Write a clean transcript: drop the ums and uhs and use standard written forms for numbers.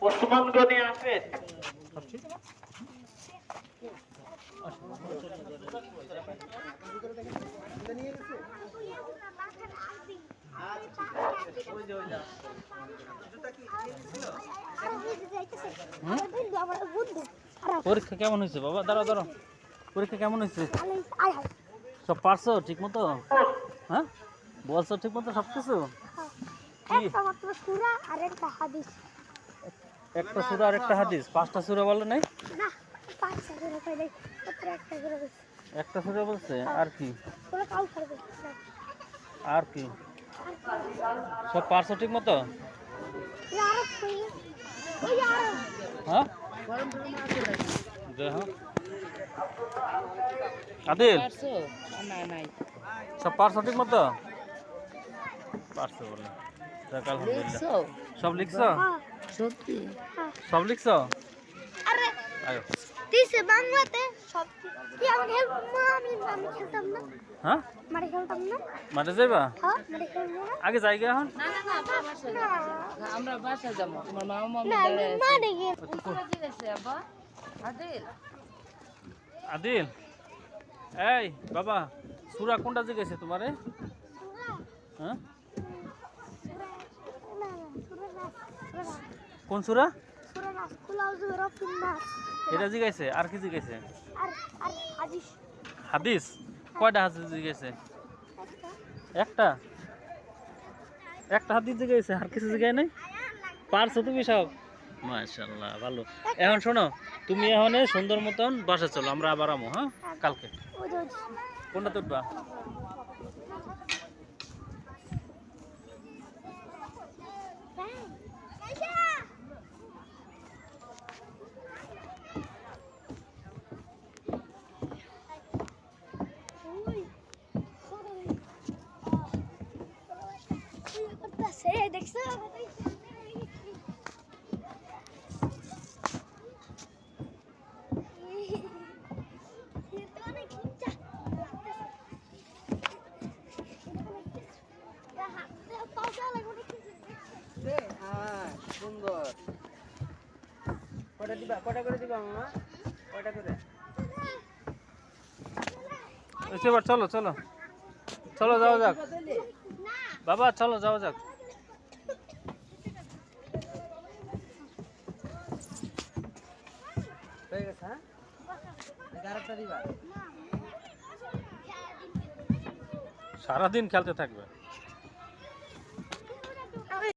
ওসমান গনি আহমেদ পরীক্ষা কেমন হয়েছে বাবা? দাঁড়াও দাঁড়াও, পরীক্ষা কেমন হয়েছে? সব পারছো ঠিক মতো? হ্যাঁ, বলছো ঠিক মতো সব কিছু? একটা সূরা আর একটা হাদিস, পাঁচটা সূরা বলে নাই? একটা সূরা বলছে। আর কি? আর কি সব পারছো ঠিক মতো? হ্যাঁ, আদিল সব পারছো ঠিক মতো? পারছো বলে আলহামদুলিল্লাহ। সব লিখছো? সব লিখছো? আয়ো। বাংলাতে সব কি আমি খেলতাম না। হ্যাঁ, মাঠে খেলতাম না। মাঠে যাইবা? হ্যাঁ, মাঠে খেলবো না। আগে যাইগা এখন আমরা বাসায় যাবো, তোমার মামা মামি না, আমি মাঠে গিয়ে আদিল, এই বাবা, সূরা কোনটা জিজ্ঞেসে তোমারে? হ্যাঁ, কোন সূরা? এটা জিজ্ঞাসে। আর কি জিজ্ঞাসে? হাদিস। কয়টা হাদিস জিজ্ঞাসে? একটা একটা হাদিস জিজ্ঞাসে, আর কিছু জিজ্ঞাসা নাই? পারছো তুমি সব? মাশাআল্লাহ, ভালো। এখন শোনো, তুমি এখন সুন্দর মতন বাসা চলো, আমরা আবার আমো। হ্যাঁ, কালকে কোনটা তুলবা? দেখছো সুন্দর। কয়টা দিবা? কয়টা করে দিবা মামা? কয়টা করে? এবার চলো চলো চলো, যাওয়া যাক বাবা, চলো যাওয়া যাক। হয়ে গেছে? হ্যাঁ, 11টা দিবা? সারাদিন খেলতে থাকবে।